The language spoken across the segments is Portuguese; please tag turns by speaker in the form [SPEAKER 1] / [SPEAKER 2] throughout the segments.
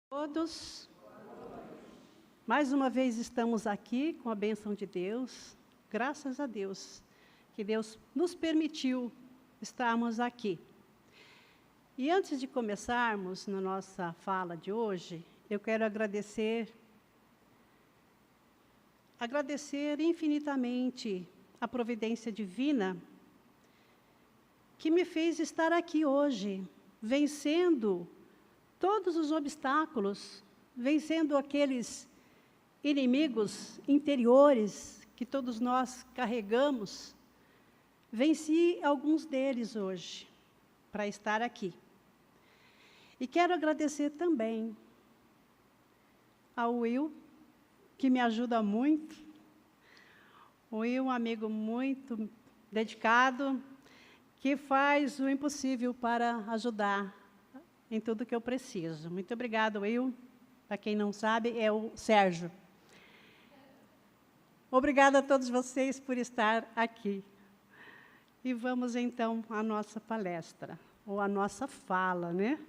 [SPEAKER 1] Todos, mais uma vez estamos aqui com a bênção de Deus, graças a Deus, que Deus nos permitiu estarmos aqui. E antes de começarmos na nossa fala de hoje, eu quero agradecer infinitamente a providência divina que me fez estar aqui hoje, vencendo todos os obstáculos, vencendo aqueles inimigos interiores que todos nós carregamos. Venci alguns deles hoje, para estar aqui. E quero agradecer também ao Will, que me ajuda muito. O Will, um amigo muito dedicado, que faz o impossível para ajudar em tudo que eu preciso. Muito obrigada, Will. Para quem não sabe, é o Sérgio. Obrigada a todos vocês por estar aqui. E vamos, então, à nossa palestra, ou à nossa fala, né?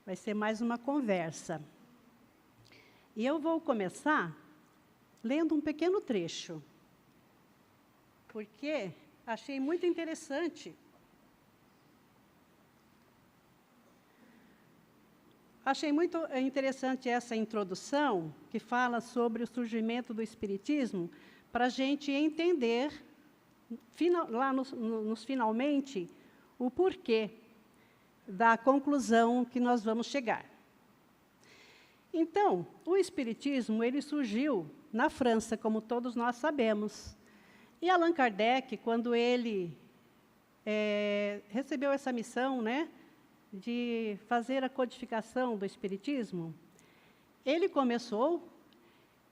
[SPEAKER 1] Vai ser mais uma conversa. E eu vou começar lendo um pequeno trecho, porque achei muito interessante. Achei muito interessante essa introdução, que fala sobre o surgimento do Espiritismo, para a gente entender, lá nos finalmente, o porquê da conclusão que nós vamos chegar. Então, o Espiritismo ele surgiu na França, como todos nós sabemos. E Allan Kardec, quando ele recebeu essa missão, né, de fazer a codificação do Espiritismo, ele começou,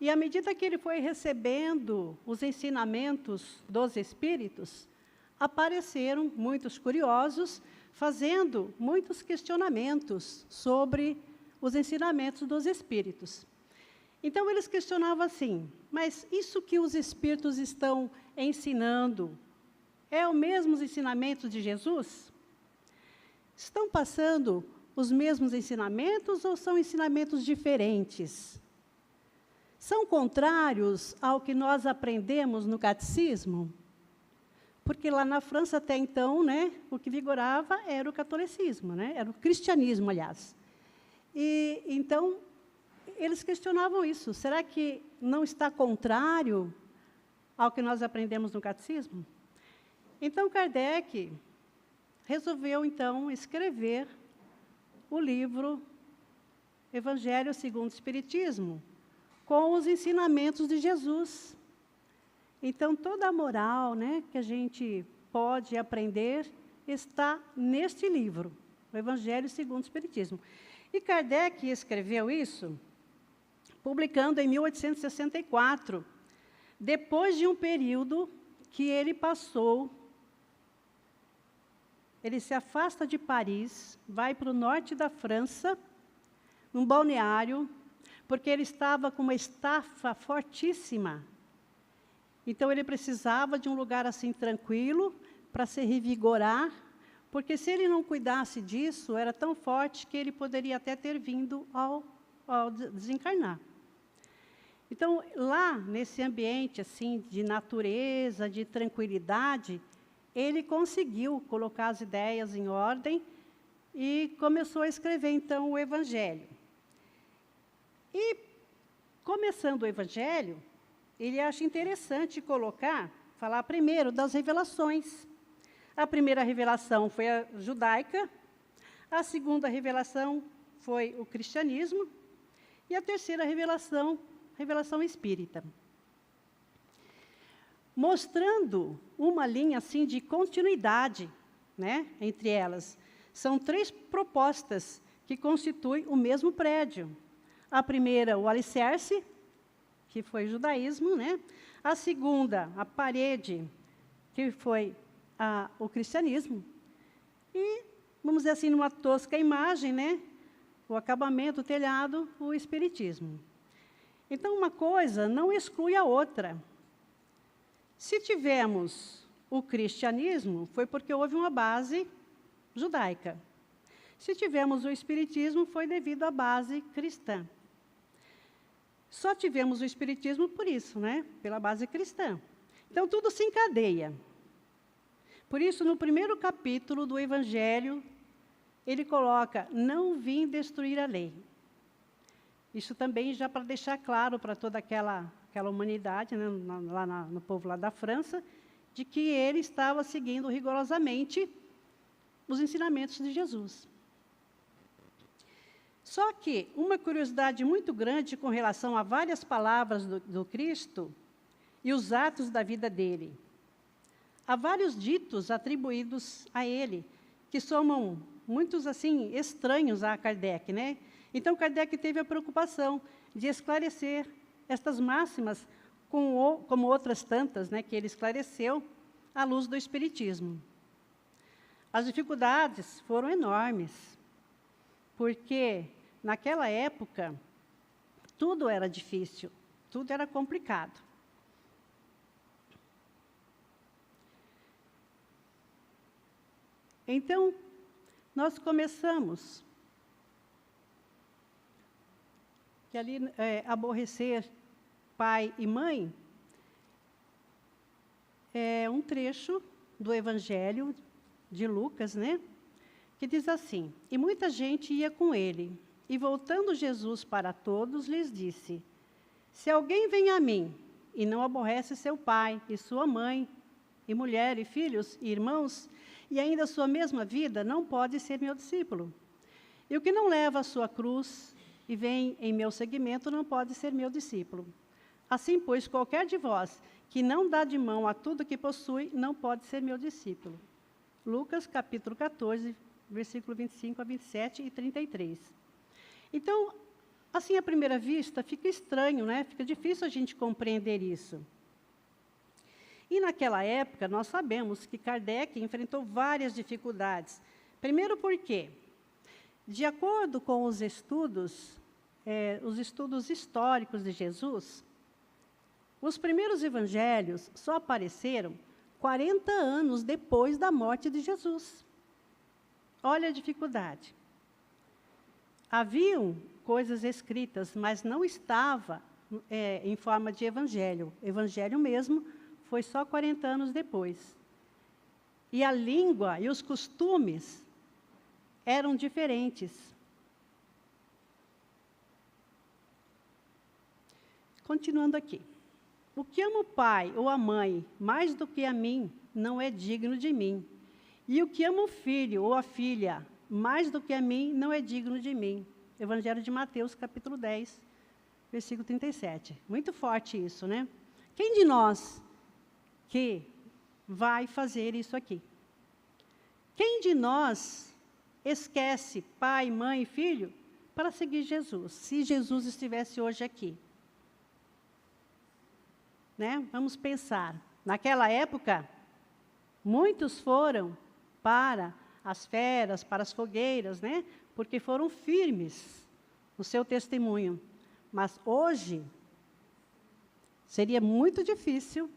[SPEAKER 1] e à medida que ele foi recebendo os ensinamentos dos Espíritos, apareceram muitos curiosos, fazendo muitos questionamentos sobre os ensinamentos dos Espíritos. Então, eles questionavam assim, mas isso que os Espíritos estão ensinando, é o mesmo ensinamento de Jesus? Estão passando os mesmos ensinamentos ou são ensinamentos diferentes? São contrários ao que nós aprendemos no catecismo? Porque lá na França, até então, né, o que vigorava era o catolicismo, né, era o cristianismo, aliás. E, então, eles questionavam isso. Será que não está contrário ao que nós aprendemos no catecismo? Então, Kardec resolveu, então, escrever o livro Evangelho segundo o Espiritismo, com os ensinamentos de Jesus. Então, toda a moral, né, que a gente pode aprender está neste livro, o Evangelho segundo o Espiritismo. E Kardec escreveu isso publicando em 1864, depois de um período que ele passou. Ele se afasta de Paris, vai para o norte da França, num balneário, porque ele estava com uma estafa fortíssima. Então, ele precisava de um lugar assim tranquilo, para se revigorar, porque se ele não cuidasse disso, era tão forte que ele poderia até ter vindo ao desencarnar. Então, lá, nesse ambiente assim, de natureza, de tranquilidade, ele conseguiu colocar as ideias em ordem e começou a escrever, então, o Evangelho. E, começando o Evangelho, ele acha interessante falar primeiro das revelações. A primeira revelação foi a judaica, a segunda revelação foi o cristianismo, e a terceira revelação espírita. Mostrando uma linha assim, de continuidade, né, entre elas. São 3 propostas que constituem o mesmo prédio. A primeira, o alicerce, que foi o judaísmo, né? A segunda, a parede, que foi o cristianismo. E, vamos dizer assim, numa tosca imagem, né, o acabamento, o telhado, o espiritismo. Então, uma coisa não exclui a outra. Se tivemos o cristianismo, foi porque houve uma base judaica. Se tivemos o Espiritismo, foi devido à base cristã. Só tivemos o Espiritismo por isso, né? Pela base cristã. Então, tudo se encadeia. Por isso, no primeiro capítulo do Evangelho, ele coloca, não vim destruir a lei. Isso também já para deixar claro para toda aquela humanidade, né, no povo lá da França, de que ele estava seguindo rigorosamente os ensinamentos de Jesus. Só que uma curiosidade muito grande com relação a várias palavras do Cristo e os atos da vida dele. Há vários ditos atribuídos a ele, que somam muitos assim estranhos a Kardec, né? Então Kardec teve a preocupação de esclarecer estas máximas, como outras tantas, né, que ele esclareceu à luz do Espiritismo. As dificuldades foram enormes, porque naquela época tudo era difícil, tudo era complicado. Então, nós começamos que ali aborrecer pai e mãe é um trecho do Evangelho de Lucas, né? Que diz assim, e muita gente ia com ele, e voltando Jesus para todos, lhes disse, se alguém vem a mim e não aborrece seu pai e sua mãe, e mulher, e filhos, e irmãos, e ainda a sua mesma vida, não pode ser meu discípulo. E o que não leva a sua cruz e vem em meu seguimento, não pode ser meu discípulo. Assim, pois, qualquer de vós que não dá de mão a tudo que possui, não pode ser meu discípulo. Lucas, capítulo 14, versículo 25 a 27 e 33. Então, assim, à primeira vista, fica estranho, né? Fica difícil a gente compreender isso. E naquela época, nós sabemos que Kardec enfrentou várias dificuldades. Primeiro porque, de acordo com os estudos históricos de Jesus, os primeiros evangelhos só apareceram 40 anos depois da morte de Jesus. Olha a dificuldade. Haviam coisas escritas, mas não estava em forma de evangelho. Evangelho mesmo foi só 40 anos depois. E a língua e os costumes eram diferentes. Continuando aqui. O que ama o pai ou a mãe mais do que a mim, não é digno de mim. E o que ama o filho ou a filha mais do que a mim, não é digno de mim. Evangelho de Mateus, capítulo 10, versículo 37. Muito forte isso, né? Quem de nós que vai fazer isso aqui? Quem de nós esquece pai, mãe e filho para seguir Jesus, se Jesus estivesse hoje aqui? Né? Vamos pensar. Naquela época, muitos foram para as feras, para as fogueiras, né? Porque foram firmes no seu testemunho. Mas hoje, seria muito difícil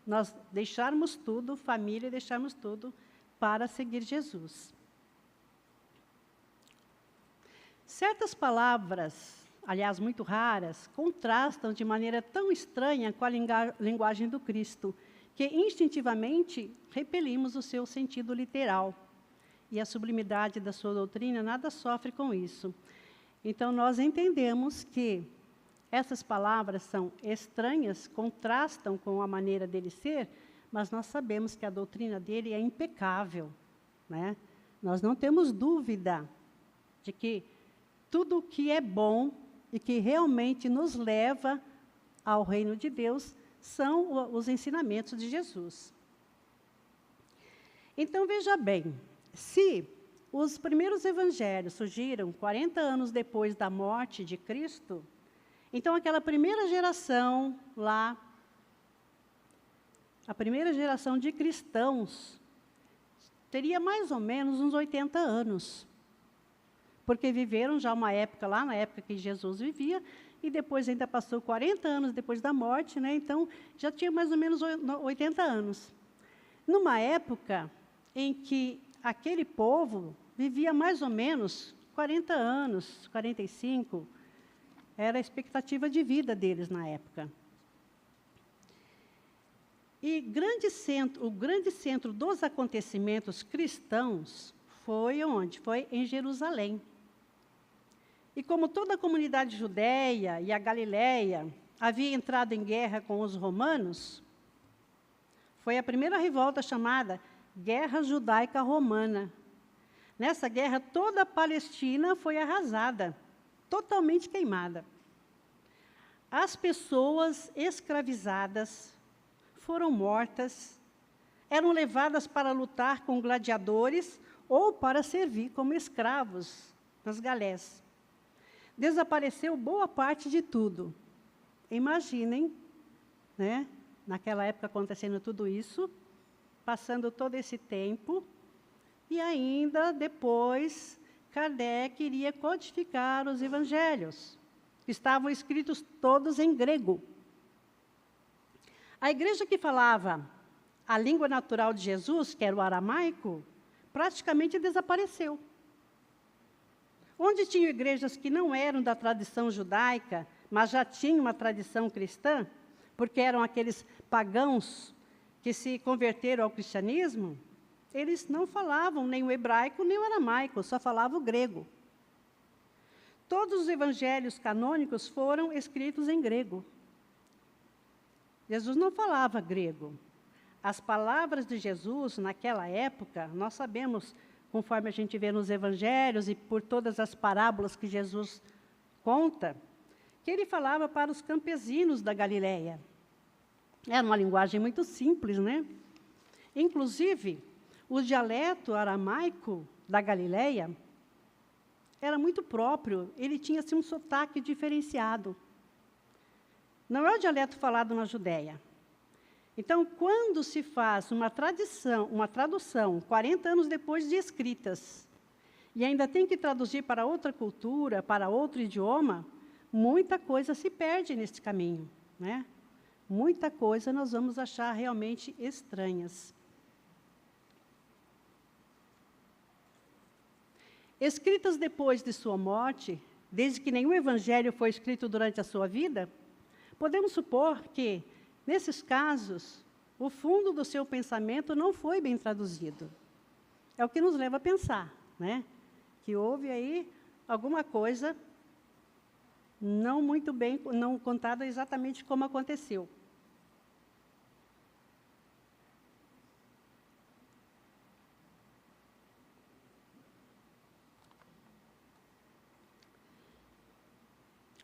[SPEAKER 1] nós deixarmos tudo, família, deixarmos tudo para seguir Jesus. Certas palavras, aliás, muito raras, contrastam de maneira tão estranha com a linguagem do Cristo, que instintivamente repelimos o seu sentido literal. E a sublimidade da sua doutrina nada sofre com isso. Então, nós entendemos que essas palavras são estranhas, contrastam com a maneira dele ser, mas nós sabemos que a doutrina dele é impecável, né? Nós não temos dúvida de que tudo o que é bom e que realmente nos leva ao reino de Deus são os ensinamentos de Jesus. Então, veja bem, se os primeiros evangelhos surgiram 40 anos depois da morte de Cristo, então aquela primeira geração lá, a primeira geração de cristãos, teria mais ou menos uns 80 anos. Porque viveram já uma época lá, na época que Jesus vivia, e depois ainda passou 40 anos depois da morte, né? Então já tinha mais ou menos 80 anos. Numa época em que aquele povo vivia mais ou menos 40 anos, 45, era a expectativa de vida deles na época. E o grande centro dos acontecimentos cristãos foi onde? Foi em Jerusalém. E como toda a comunidade judeia e a Galileia havia entrado em guerra com os romanos, foi a primeira revolta chamada Guerra Judaica Romana. Nessa guerra, toda a Palestina foi arrasada, totalmente queimada. As pessoas escravizadas foram mortas, eram levadas para lutar com gladiadores ou para servir como escravos nas galés. Desapareceu boa parte de tudo. Imaginem, né, naquela época acontecendo tudo isso, passando todo esse tempo, e ainda depois Kardec iria codificar os evangelhos, que estavam escritos todos em grego. A igreja que falava a língua natural de Jesus, que era o aramaico, praticamente desapareceu. Onde tinham igrejas que não eram da tradição judaica, mas já tinham uma tradição cristã, porque eram aqueles pagãos que se converteram ao cristianismo, eles não falavam nem o hebraico nem o aramaico, só falavam o grego. Todos os evangelhos canônicos foram escritos em grego. Jesus não falava grego. As palavras de Jesus, naquela época, nós sabemos, conforme a gente vê nos evangelhos e por todas as parábolas que Jesus conta, que ele falava para os campesinos da Galileia. Era uma linguagem muito simples, né? Inclusive, o dialeto aramaico da Galileia era muito próprio, ele tinha assim, um sotaque diferenciado. Não é o dialeto falado na Judéia. Então, quando se faz uma tradução, 40 anos depois de escritas, e ainda tem que traduzir para outra cultura, para outro idioma, muita coisa se perde nesse caminho, né? Muita coisa nós vamos achar realmente estranhas. Escritas depois de sua morte, desde que nenhum evangelho foi escrito durante a sua vida, podemos supor que, nesses casos, o fundo do seu pensamento não foi bem traduzido. É o que nos leva a pensar, né? Que houve aí alguma coisa não muito bem, não contada exatamente como aconteceu.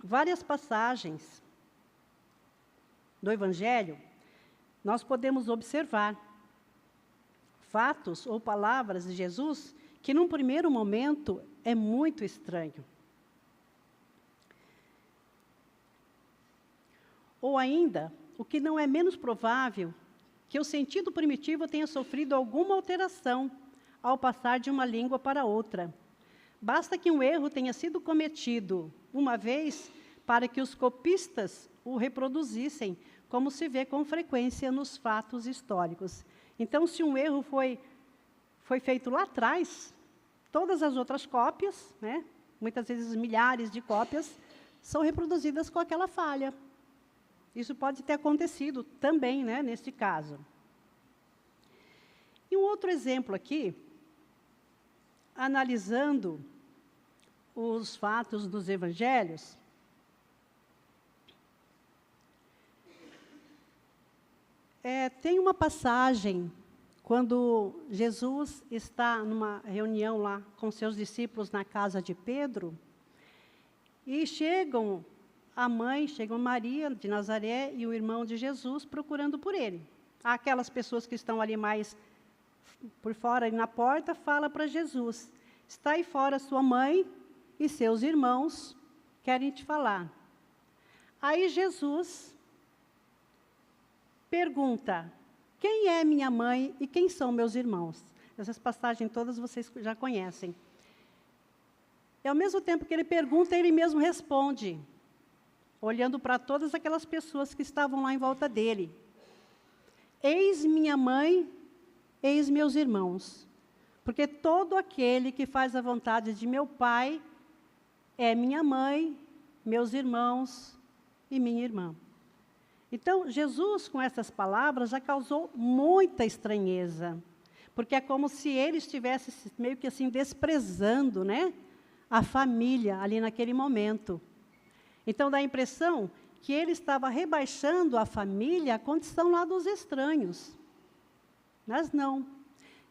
[SPEAKER 1] Várias passagens do Evangelho, nós podemos observar fatos ou palavras de Jesus que, num primeiro momento, é muito estranho. Ou ainda, o que não é menos provável, que o sentido primitivo tenha sofrido alguma alteração ao passar de uma língua para outra. Basta que um erro tenha sido cometido uma vez para que os copistas o reproduzissem, como se vê com frequência nos fatos históricos. Então, se um erro foi feito lá atrás, todas as outras cópias, né, muitas vezes milhares de cópias, são reproduzidas com aquela falha. Isso pode ter acontecido também, né, nesse caso. E um outro exemplo aqui, analisando os fatos dos evangelhos, tem uma passagem, quando Jesus está numa reunião lá com seus discípulos na casa de Pedro, e chegam Maria de Nazaré e o irmão de Jesus procurando por ele. Aquelas pessoas que estão ali mais por fora, ali na porta, fala para Jesus: está aí fora sua mãe e seus irmãos querem te falar. Aí Jesus pergunta: quem é minha mãe e quem são meus irmãos? Essas passagens todas vocês já conhecem. E ao mesmo tempo que ele pergunta, ele mesmo responde, olhando para todas aquelas pessoas que estavam lá em volta dele: eis minha mãe, eis meus irmãos. porque todo aquele que faz a vontade de meu Pai é minha mãe, meus irmãos e minha irmã. Então, Jesus, com essas palavras, já causou muita estranheza, porque é como se ele estivesse meio que assim desprezando, né, a família ali naquele momento. Então, dá a impressão que ele estava rebaixando a família à condição lá dos estranhos. Mas não.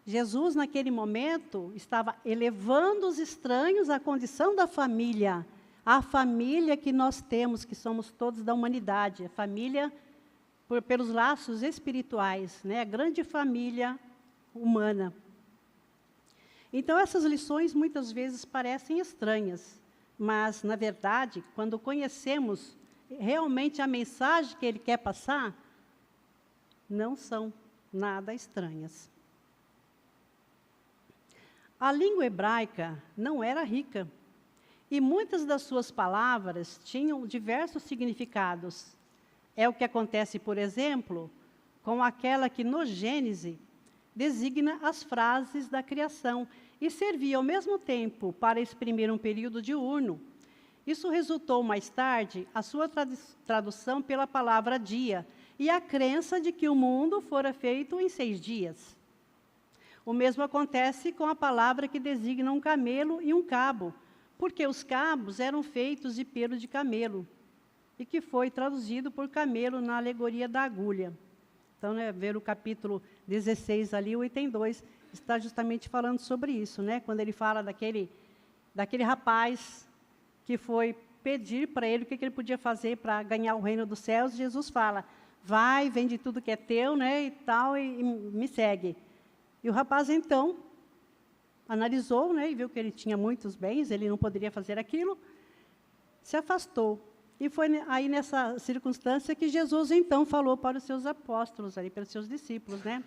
[SPEAKER 1] Jesus, naquele momento, estava elevando os estranhos à condição da família, a família que nós temos, que somos todos da humanidade, a família pelos laços espirituais, né? A grande família humana. Então, essas lições muitas vezes parecem estranhas, mas, na verdade, quando conhecemos realmente a mensagem que ele quer passar, não são nada estranhas. A língua hebraica não era rica, e muitas das suas palavras tinham diversos significados. É o que acontece, por exemplo, com aquela que no Gênesis designa as frases da criação e servia ao mesmo tempo para exprimir um período diurno. Isso resultou mais tarde a sua tradução pela palavra dia e a crença de que o mundo fora feito em 6 dias. O mesmo acontece com a palavra que designa um camelo e um cabo, porque os cabos eram feitos de pelo de camelo, e que foi traduzido por camelo na alegoria da agulha. Então, né, ver o capítulo 16 ali, o item 2, está justamente falando sobre isso, né? Quando ele fala daquele rapaz que foi pedir para ele o que ele podia fazer para ganhar o reino dos céus, Jesus fala, vai, vende tudo que é teu, né, e tal, e me segue. E o rapaz, então, analisou, né, e viu que ele tinha muitos bens, ele não poderia fazer aquilo, se afastou. E foi aí nessa circunstância que Jesus, então, falou para os seus apóstolos, ali, para os seus discípulos, né?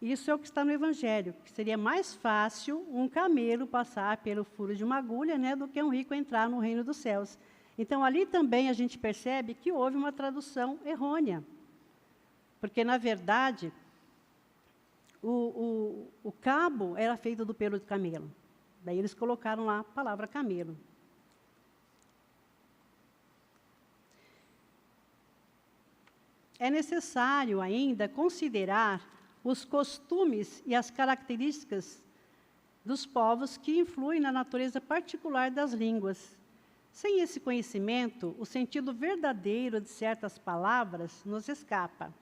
[SPEAKER 1] Isso é o que está no Evangelho, que seria mais fácil um camelo passar pelo furo de uma agulha, né, do que um rico entrar no reino dos céus. Então, ali também a gente percebe que houve uma tradução errônea. Porque, na verdade, o cabo era feito do pelo de camelo. Daí eles colocaram lá a palavra camelo. É necessário ainda considerar os costumes e as características dos povos que influem na natureza particular das línguas. Sem esse conhecimento, o sentido verdadeiro de certas palavras nos escapa.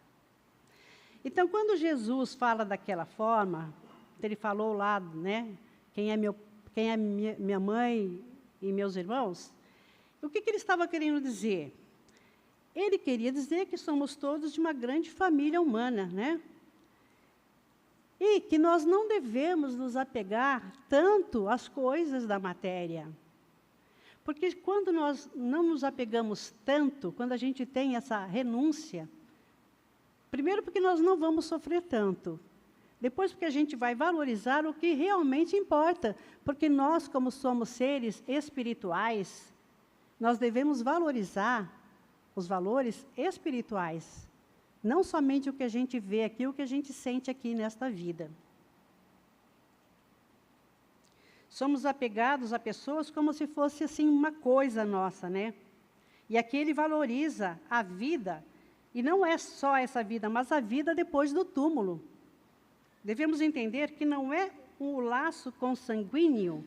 [SPEAKER 1] Então, quando Jesus fala daquela forma, ele falou lá, né, quem é minha mãe e meus irmãos, o que ele estava querendo dizer? Ele queria dizer que somos todos de uma grande família humana, né? E que nós não devemos nos apegar tanto às coisas da matéria. Porque quando nós não nos apegamos tanto, quando a gente tem essa renúncia, primeiro porque nós não vamos sofrer tanto. Depois porque a gente vai valorizar o que realmente importa. Porque nós, como somos seres espirituais, nós devemos valorizar os valores espirituais. Não somente o que a gente vê aqui, o que a gente sente aqui nesta vida. Somos apegados a pessoas como se fosse assim uma coisa nossa, né? E aqui ele valoriza a vida, e não é só essa vida, mas a vida depois do túmulo. Devemos entender que não é o laço consanguíneo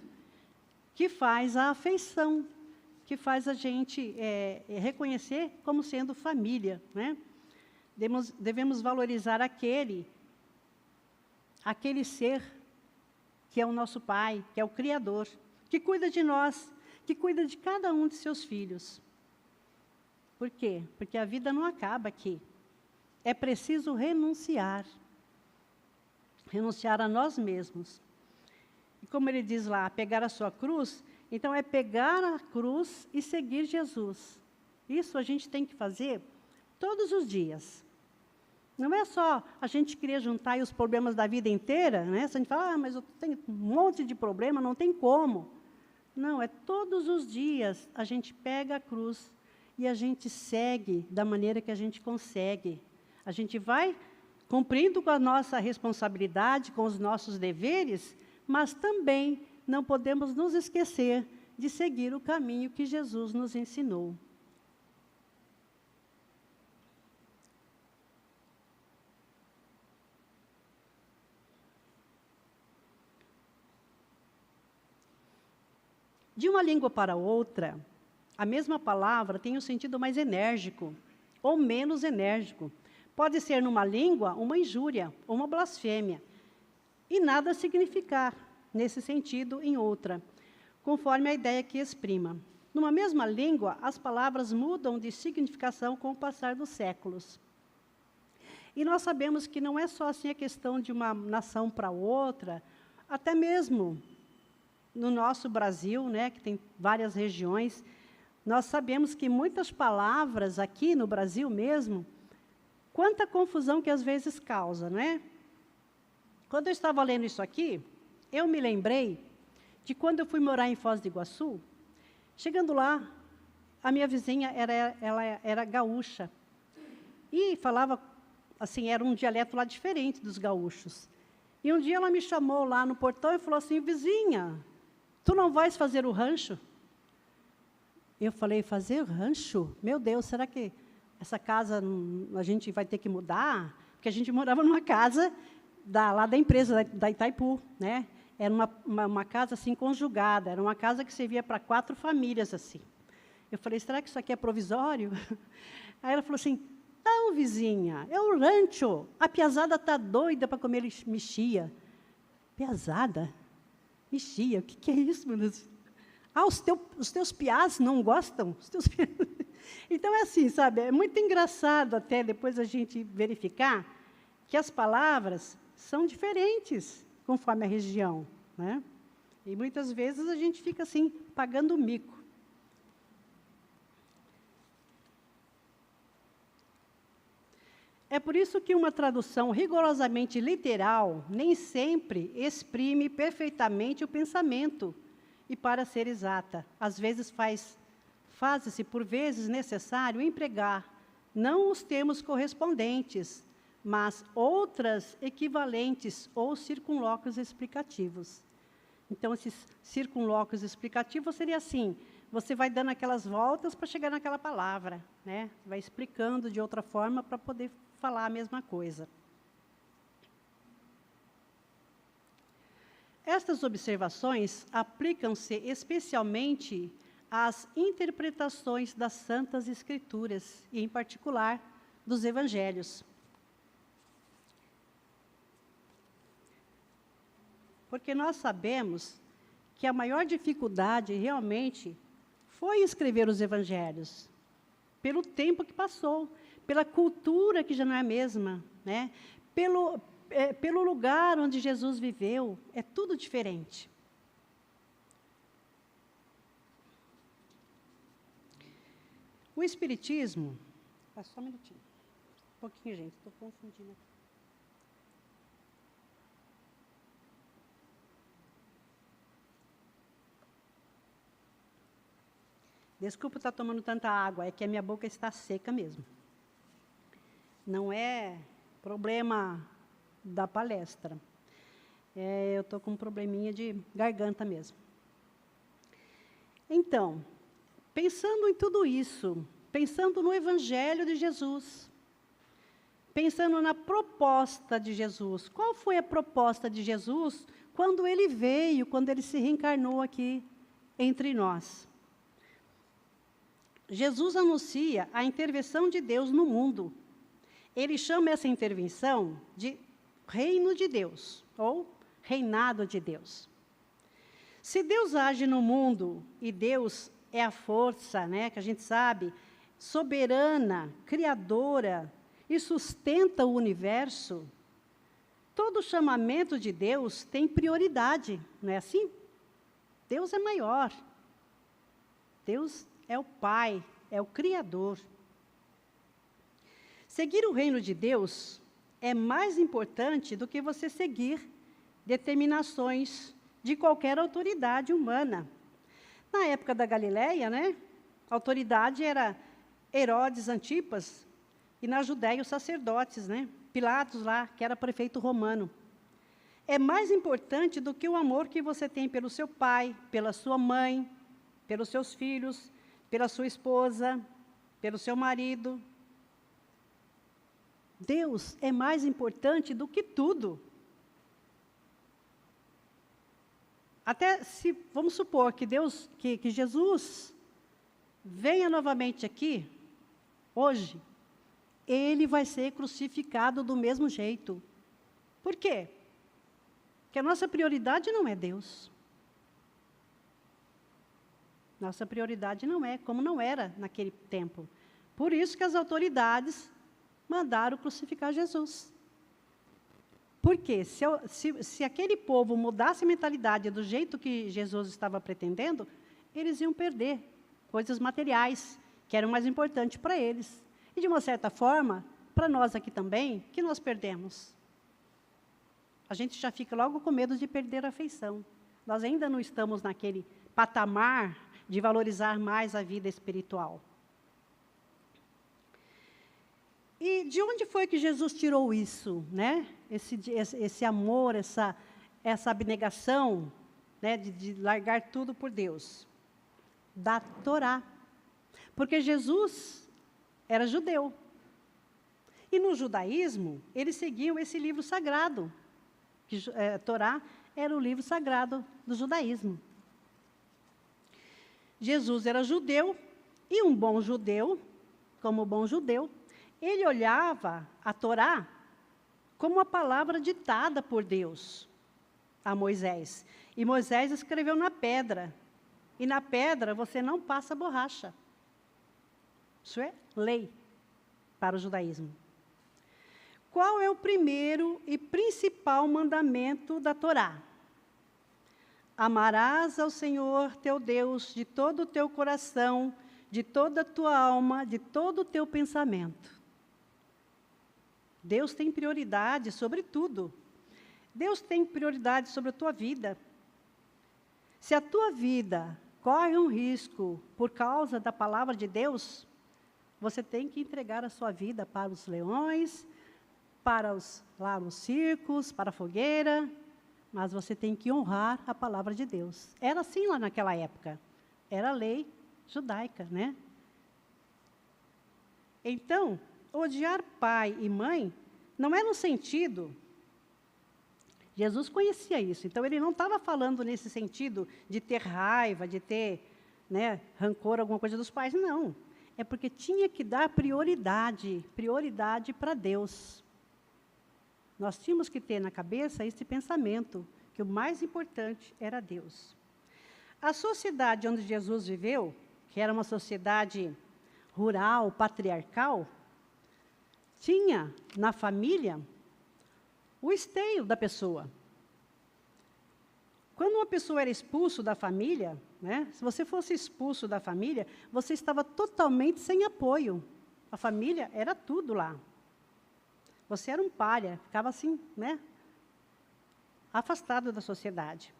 [SPEAKER 1] que faz a afeição, que faz a gente reconhecer como sendo família, né? Devemos valorizar aquele ser que é o nosso Pai, que é o Criador, que cuida de nós, que cuida de cada um de seus filhos. Por quê? Porque a vida não acaba aqui. É preciso renunciar a nós mesmos. E como ele diz lá, pegar a sua cruz, então é pegar a cruz e seguir Jesus. Isso a gente tem que fazer todos os dias. Não é só a gente querer juntar aí os problemas da vida inteira, né? Se a gente fala, mas eu tenho um monte de problema, não tem como. Não, é todos os dias a gente pega a cruz e a gente segue da maneira que a gente consegue. A gente vai cumprindo com a nossa responsabilidade, com os nossos deveres, mas também não podemos nos esquecer de seguir o caminho que Jesus nos ensinou. De uma língua para outra, a mesma palavra tem um sentido mais enérgico ou menos enérgico. Pode ser numa língua uma injúria ou uma blasfêmia, e nada significar nesse sentido em outra, conforme a ideia que exprima. Numa mesma língua, as palavras mudam de significação com o passar dos séculos. E nós sabemos que não é só assim a questão de uma nação para outra, até mesmo no nosso Brasil, né, que tem várias regiões, nós sabemos que muitas palavras aqui no Brasil mesmo, quanta confusão que às vezes causa, não é? Quando eu estava lendo isso aqui, eu me lembrei de quando eu fui morar em Foz do Iguaçu. Chegando lá, a minha vizinha ela era gaúcha e falava assim, era um dialeto lá diferente dos gaúchos. E um dia ela me chamou lá no portão e falou assim: vizinha, tu não vais fazer o rancho? Eu falei: fazer o rancho? Meu Deus, será que essa casa a gente vai ter que mudar? Porque a gente morava numa casa lá da empresa, da Itaipu, né? Era uma casa assim conjugada, era uma casa que servia para 4 famílias assim. Eu falei: será que isso aqui é provisório? Aí ela falou assim: não, vizinha, é o rancho. A piazada está doida para comer mexia. Piazada? Mexia, o que é isso, meu Deus? Ah, os teus piás não gostam? Então, é assim, sabe? É muito engraçado até depois a gente verificar que as palavras são diferentes conforme a região, né? E muitas vezes a gente fica assim, pagando mico. É por isso que uma tradução rigorosamente literal nem sempre exprime perfeitamente o pensamento. E para ser exata, às vezes faz-se por vezes necessário empregar não os termos correspondentes, mas outras equivalentes ou circunlóquios explicativos. Então, esses circunlóquios explicativos seria assim: você vai dando aquelas voltas para chegar naquela palavra, né? Vai explicando de outra forma para poder falar a mesma coisa. Estas observações aplicam-se especialmente às interpretações das Santas Escrituras, e, em particular, dos Evangelhos. Porque nós sabemos que a maior dificuldade, realmente, foi escrever os Evangelhos, pelo tempo que passou, pela cultura que já não é a mesma, né? Pelo lugar onde Jesus viveu, é tudo diferente. O Espiritismo... Só um minutinho. Um pouquinho, gente, estou confundindo aqui. Desculpa estar tomando tanta água, é que a minha boca está seca mesmo. Não é problema da palestra. Eu estou com um probleminha de garganta mesmo. Então, pensando em tudo isso, pensando no Evangelho de Jesus, pensando na proposta de Jesus, qual foi a proposta de Jesus quando ele veio, quando ele se reencarnou aqui entre nós? Jesus anuncia a intervenção de Deus no mundo. Ele chama essa intervenção de reino de Deus, ou reinado de Deus. Se Deus age no mundo, e Deus é a força, né, que a gente sabe, soberana, criadora, e sustenta o universo, todo chamamento de Deus tem prioridade, não é assim? Deus é maior. Deus é o Pai, é o Criador. Seguir o reino de Deus é mais importante do que você seguir determinações de qualquer autoridade humana. Na época da Galileia, né, a autoridade era Herodes Antipas, e na Judéia os sacerdotes, né? Pilatos lá, que era prefeito romano. É mais importante do que o amor que você tem pelo seu pai, pela sua mãe, pelos seus filhos, pela sua esposa, pelo seu marido. Deus é mais importante do que tudo. Até se, vamos supor que que Jesus venha novamente aqui, hoje, ele vai ser crucificado do mesmo jeito. Por quê? Porque a nossa prioridade não é Deus. Nossa prioridade não é, como não era naquele tempo. Por isso que as autoridades mandaram crucificar Jesus. Por quê? Se aquele povo mudasse a mentalidade do jeito que Jesus estava pretendendo, eles iam perder coisas materiais, que eram mais importantes para eles. E, de uma certa forma, para nós aqui também, que nós perdemos. A gente já fica logo com medo de perder a afeição. Nós ainda não estamos naquele patamar de valorizar mais a vida espiritual. E de onde foi que Jesus tirou isso, né? Esse amor, essa abnegação, né? de largar tudo por Deus? Da Torá. Porque Jesus era judeu. E no judaísmo, eles seguiam esse livro sagrado. Torá era o livro sagrado do judaísmo. Jesus era judeu, e um bom judeu, como bom judeu, ele olhava a Torá como a palavra ditada por Deus a Moisés. E Moisés escreveu na pedra. E na pedra você não passa borracha. Isso é lei para o judaísmo. Qual é o primeiro e principal mandamento da Torá? Amarás ao Senhor teu Deus de todo o teu coração, de toda a tua alma, de todo o teu pensamento. Deus tem prioridade sobre tudo. Deus tem prioridade sobre a tua vida. Se a tua vida corre um risco por causa da palavra de Deus, você tem que entregar a sua vida para os leões, para os circos, para a fogueira, mas você tem que honrar a palavra de Deus. Era assim lá naquela época. Era a lei judaica, né? Então, odiar pai e mãe não é no sentido... Jesus conhecia isso, então ele não estava falando nesse sentido de ter raiva, de ter, né, rancor, alguma coisa dos pais, não. É porque tinha que dar prioridade para Deus. Nós tínhamos que ter na cabeça esse pensamento, que o mais importante era Deus. A sociedade onde Jesus viveu, que era uma sociedade rural, patriarcal, tinha na família o esteio da pessoa. Quando uma pessoa era expulso da família, né, se você fosse expulso da família, você estava totalmente sem apoio. A família era tudo lá. Você era um pária, ficava assim, né, afastado da sociedade.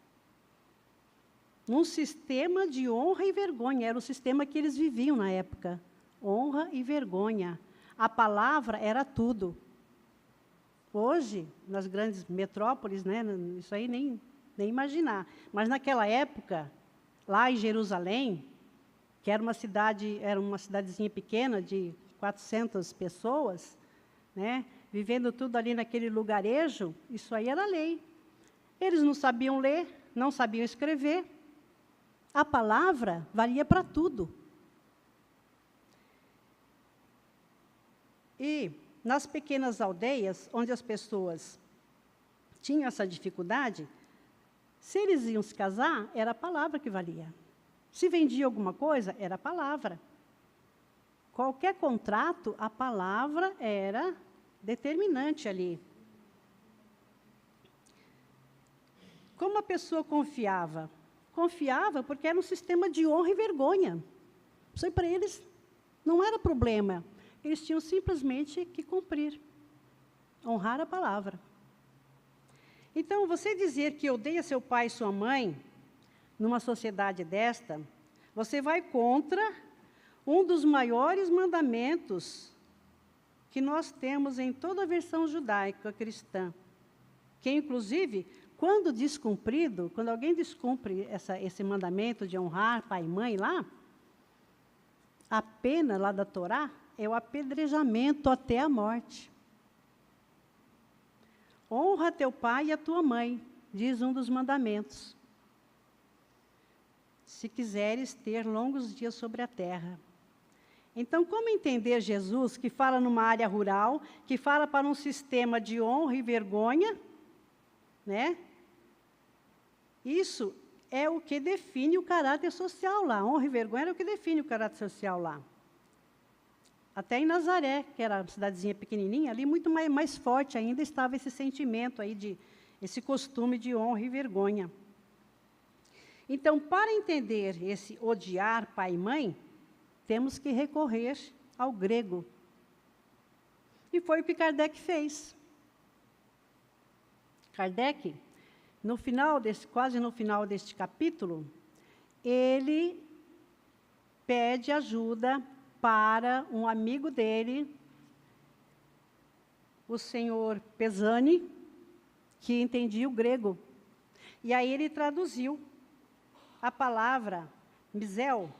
[SPEAKER 1] Num sistema de honra e vergonha, era o sistema que eles viviam na época. Honra e vergonha. A palavra era tudo. Hoje, nas grandes metrópoles, né, isso aí nem imaginar. Mas naquela época, lá em Jerusalém, que era uma cidadezinha pequena de 400 pessoas, né, vivendo tudo ali naquele lugarejo, isso aí era lei. Eles não sabiam ler, não sabiam escrever. A palavra valia para tudo. E nas pequenas aldeias, onde as pessoas tinham essa dificuldade, se eles iam se casar, era a palavra que valia. Se vendia alguma coisa, era a palavra. Qualquer contrato, a palavra era determinante ali. Como a pessoa confiava? Confiava porque era um sistema de honra e vergonha. Isso aí para eles não era problema. Eles tinham simplesmente que cumprir, honrar a palavra. Então, você dizer que odeia seu pai e sua mãe, numa sociedade desta, você vai contra um dos maiores mandamentos que nós temos em toda a versão judaica cristã, que, inclusive, quando descumprido, quando alguém descumpre esse mandamento de honrar pai e mãe lá, a pena lá da Torá é o apedrejamento até a morte. Honra teu pai e a tua mãe, diz um dos mandamentos, se quiseres ter longos dias sobre a terra. Então, como entender Jesus, que fala numa área rural, que fala para um sistema de honra e vergonha, né? Isso é o que define o caráter social lá. Honra e vergonha é o que define o caráter social lá. Até em Nazaré, que era uma cidadezinha pequenininha, ali muito mais forte ainda estava esse sentimento aí, esse costume de honra e vergonha. Então, para entender esse odiar pai e mãe, temos que recorrer ao grego. E foi o que Kardec fez. Kardec, quase no final deste capítulo, ele pede ajuda para um amigo dele, o senhor Pesani, que entendia o grego. E aí ele traduziu a palavra misel,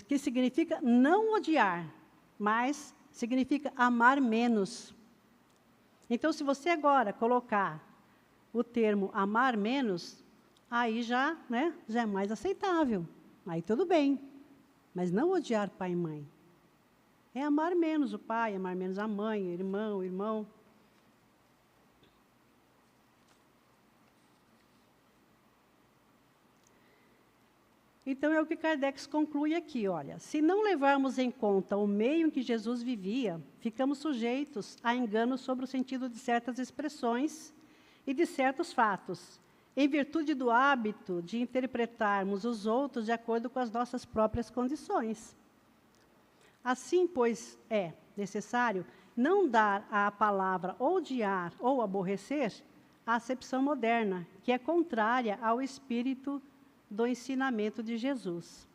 [SPEAKER 1] que significa não odiar, mas significa amar menos. Então, se você agora colocar o termo amar menos, aí já é mais aceitável. Aí tudo bem. Mas não odiar pai e mãe. É amar menos o pai, amar menos a mãe, o irmão. Então, é o que Kardec conclui aqui, olha. Se não levarmos em conta o meio em que Jesus vivia, ficamos sujeitos a enganos sobre o sentido de certas expressões e de certos fatos, em virtude do hábito de interpretarmos os outros de acordo com as nossas próprias condições. Assim, pois, é necessário não dar à palavra odiar ou aborrecer a acepção moderna, que é contrária ao espírito do ensinamento de Jesus.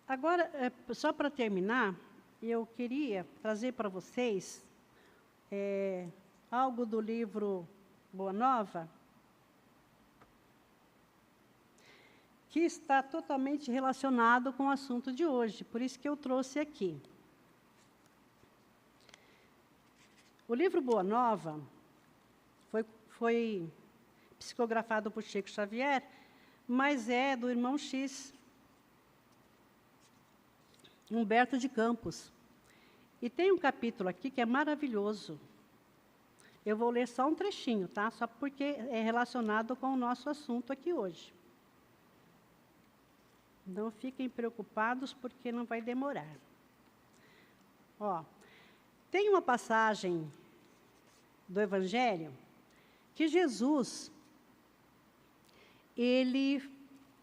[SPEAKER 1] Agora, só para terminar, eu queria trazer para vocês algo do livro Boa Nova, que está totalmente relacionado com o assunto de hoje, por isso que eu trouxe aqui. O livro Boa Nova foi psicografado por Chico Xavier, mas é do irmão X, Humberto de Campos. E tem um capítulo aqui que é maravilhoso. Eu vou ler só um trechinho, tá? Só porque é relacionado com o nosso assunto aqui hoje. Não fiquem preocupados, porque não vai demorar. Ó, tem uma passagem do Evangelho que Jesus,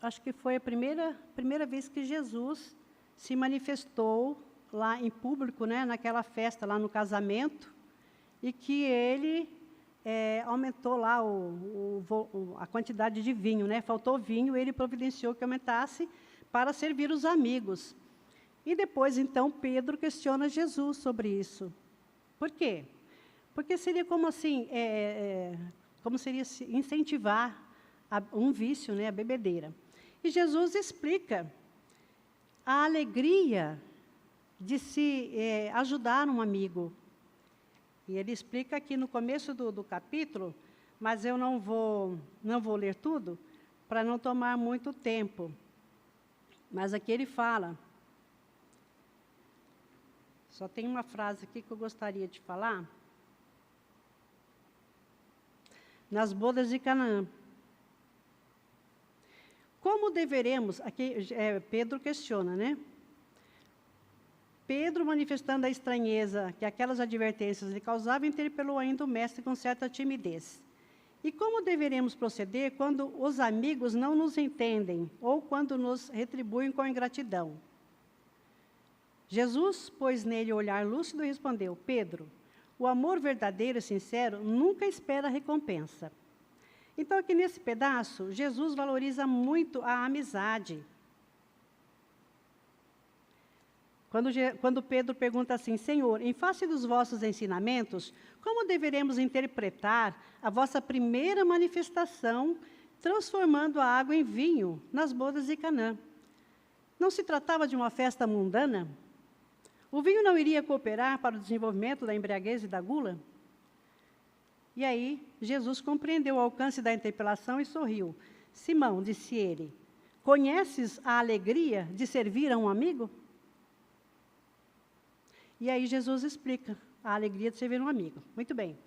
[SPEAKER 1] acho que foi a primeira vez que Jesus se manifestou lá em público, naquela festa, lá no casamento, e que ele aumentou lá a quantidade de vinho, faltou vinho, ele providenciou que aumentasse para servir os amigos. E depois, então, Pedro questiona Jesus sobre isso. Por quê? Porque seria como assim, como seria incentivar um vício, a bebedeira. E Jesus explica a alegria de se ajudar um amigo. E ele explica aqui no começo do capítulo, mas eu não vou ler tudo, para não tomar muito tempo. Mas aqui ele fala, só tem uma frase aqui que eu gostaria de falar. Nas bodas de Canaã. Como deveremos, aqui Pedro questiona, Pedro, manifestando a estranheza que aquelas advertências lhe causavam, interpelou ainda o mestre com certa timidez. E como deveremos proceder quando os amigos não nos entendem ou quando nos retribuem com ingratidão? Jesus pôs nele o olhar lúcido e respondeu: Pedro, o amor verdadeiro e sincero nunca espera recompensa. Então, aqui nesse pedaço, Jesus valoriza muito a amizade. Quando Pedro pergunta assim: Senhor, em face dos vossos ensinamentos, como deveremos interpretar a vossa primeira manifestação, transformando a água em vinho nas bodas de Canaã? Não se tratava de uma festa mundana? O vinho não iria cooperar para o desenvolvimento da embriaguez e da gula? E aí, Jesus compreendeu o alcance da interpelação e sorriu. Simão, disse ele, conheces a alegria de servir a um amigo? E aí Jesus explica a alegria de servir um amigo. Muito bem.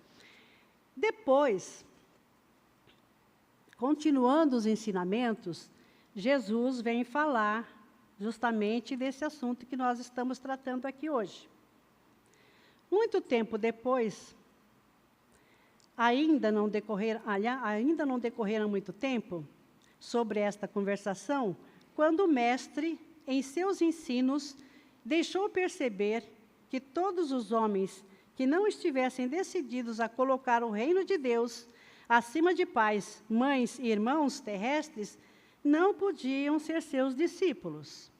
[SPEAKER 1] Depois, continuando os ensinamentos, Jesus vem falar justamente desse assunto que nós estamos tratando aqui hoje. Muito tempo depois, ainda não decorreram muito tempo sobre esta conversação, quando o mestre, em seus ensinos, deixou perceber que todos os homens que não estivessem decididos a colocar o reino de Deus acima de pais, mães e irmãos terrestres, não podiam ser seus discípulos.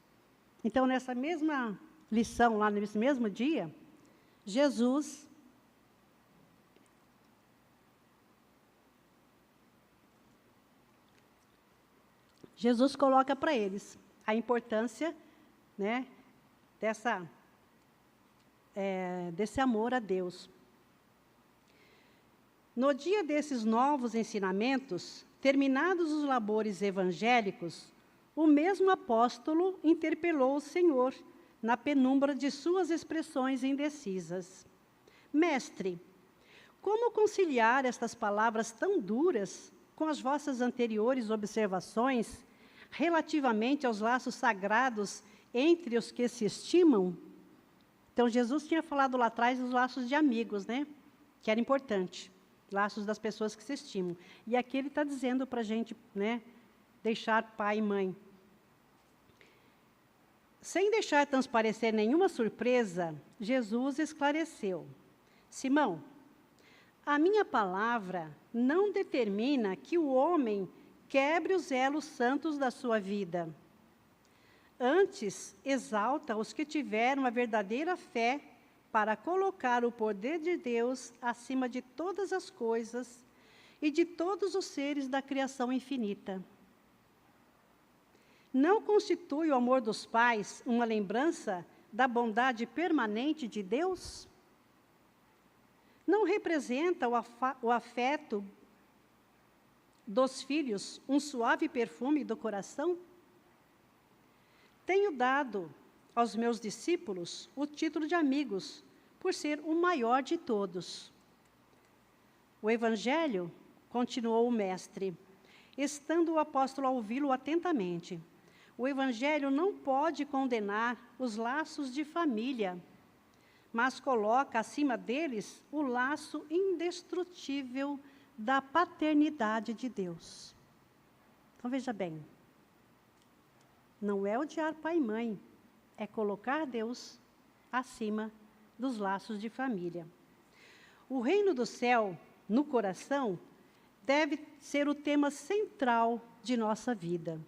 [SPEAKER 1] Então, nessa mesma lição, lá nesse mesmo dia, Jesus coloca para eles a importância, né, desse amor a Deus. No dia desses novos ensinamentos, terminados os labores evangélicos, o mesmo apóstolo interpelou o Senhor na penumbra de suas expressões indecisas. Mestre, como conciliar estas palavras tão duras com as vossas anteriores observações relativamente aos laços sagrados entre os que se estimam? Então, Jesus tinha falado lá atrás dos laços de amigos, né? Que era importante. Laços das pessoas que se estimam. E aqui ele está dizendo para a gente, né? Deixar pai e mãe. Sem deixar transparecer nenhuma surpresa, Jesus esclareceu. Simão, a minha palavra não determina que o homem quebre os elos santos da sua vida. Antes, exalta os que tiveram a verdadeira fé para colocar o poder de Deus acima de todas as coisas e de todos os seres da criação infinita. Não constitui o amor dos pais uma lembrança da bondade permanente de Deus? Não representa o afeto dos filhos um suave perfume do coração? Tenho dado aos meus discípulos o título de amigos, por ser o maior de todos. O Evangelho, continuou o mestre, estando o apóstolo a ouvi-lo atentamente, o Evangelho não pode condenar os laços de família, mas coloca acima deles o laço indestrutível da paternidade de Deus. Então, veja bem, não é odiar pai e mãe, é colocar Deus acima dos laços de família. O reino do céu, no coração, deve ser o tema central de nossa vida.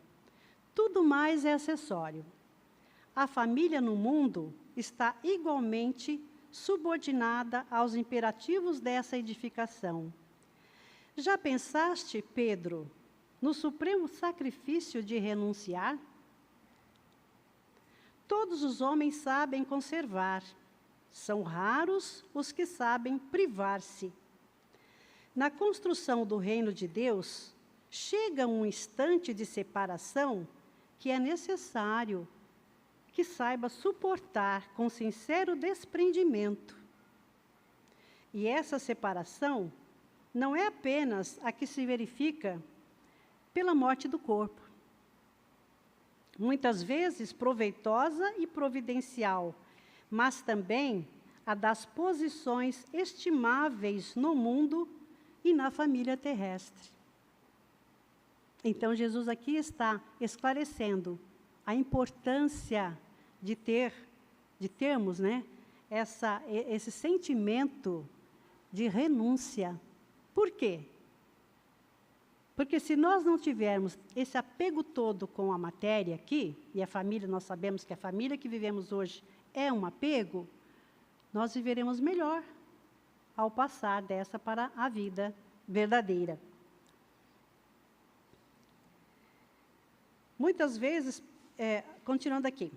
[SPEAKER 1] Tudo mais é acessório. A família no mundo está igualmente subordinada aos imperativos dessa edificação. Já pensaste, Pedro, no supremo sacrifício de renunciar? Todos os homens sabem conservar, são raros os que sabem privar-se. Na construção do reino de Deus, chega um instante de separação que é necessário que saiba suportar com sincero desprendimento. E essa separação não é apenas a que se verifica pela morte do corpo. Muitas vezes proveitosa e providencial, mas também a das posições estimáveis no mundo e na família terrestre. Então, Jesus aqui está esclarecendo a importância de termos, né, esse sentimento de renúncia. Por quê? Porque se nós não tivermos esse apego todo com a matéria aqui, e a família, nós sabemos que a família que vivemos hoje é um apego, nós viveremos melhor ao passar dessa para a vida verdadeira. Muitas vezes, continuando aqui,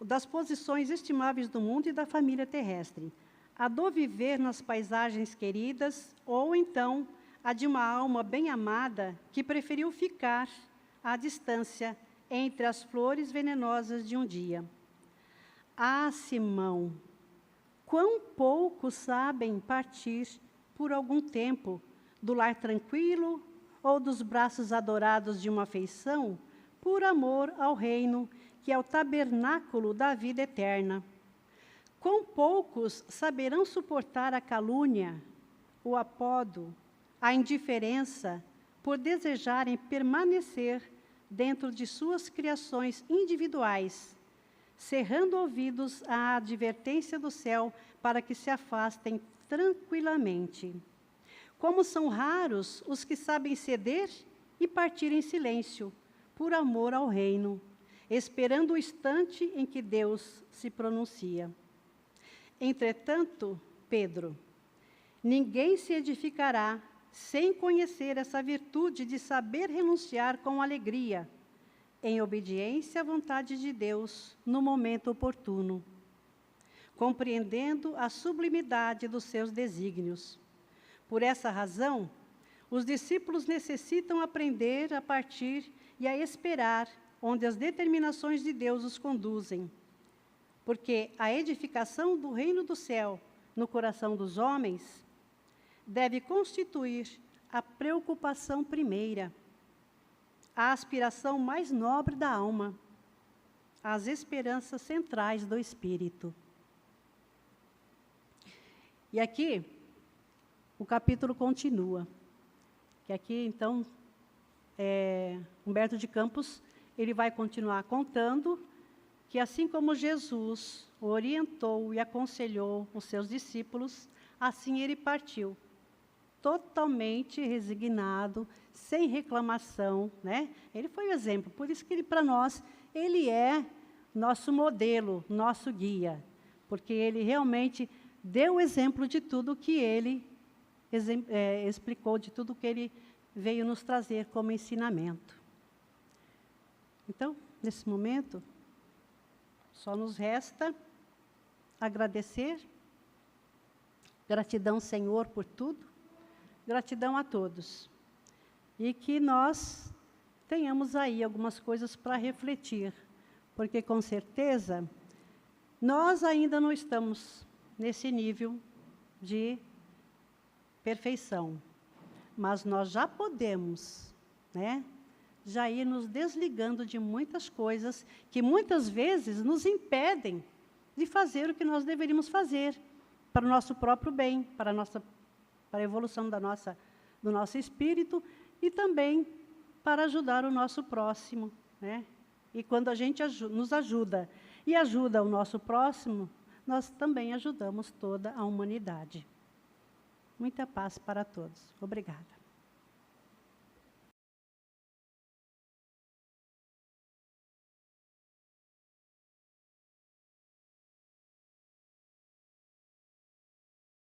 [SPEAKER 1] das posições estimáveis do mundo e da família terrestre, a do viver nas paisagens queridas, ou então a de uma alma bem amada que preferiu ficar à distância entre as flores venenosas de um dia. Ah, Simão, quão pouco sabem partir por algum tempo do lar tranquilo ou dos braços adorados de uma afeição, por amor ao reino, que é o tabernáculo da vida eterna. Quão poucos saberão suportar a calúnia, o apodo, a indiferença, por desejarem permanecer dentro de suas criações individuais, cerrando ouvidos à advertência do céu para que se afastem tranquilamente. Como são raros os que sabem ceder e partir em silêncio, por amor ao reino, esperando o instante em que Deus se pronuncia. Entretanto, Pedro, ninguém se edificará sem conhecer essa virtude de saber renunciar com alegria, em obediência à vontade de Deus, no momento oportuno, compreendendo a sublimidade dos seus desígnios. Por essa razão, os discípulos necessitam aprender a partir e a esperar onde as determinações de Deus os conduzem, porque a edificação do reino do céu no coração dos homens deve constituir a preocupação primeira, a aspiração mais nobre da alma, as esperanças centrais do espírito. E aqui, o capítulo continua, que aqui, então, Humberto de Campos, ele vai continuar contando que, assim como Jesus orientou e aconselhou os seus discípulos, assim ele partiu, totalmente resignado, sem reclamação, né? Ele foi o exemplo, por isso que para nós, ele é nosso modelo, nosso guia, porque ele realmente deu o exemplo de tudo que ele explicou, de tudo que ele veio nos trazer como ensinamento. Então, nesse momento, só nos resta agradecer, gratidão, Senhor, por tudo, gratidão a todos. E que nós tenhamos aí algumas coisas para refletir, porque, com certeza, nós ainda não estamos nesse nível de perfeição, mas nós já podemos, né, já ir nos desligando de muitas coisas que muitas vezes nos impedem de fazer o que nós deveríamos fazer para o nosso próprio bem, para a evolução do nosso espírito e também para ajudar o nosso próximo, né? E quando a gente nos ajuda e ajuda o nosso próximo, nós também ajudamos toda a humanidade. Muita paz para todos. Obrigada.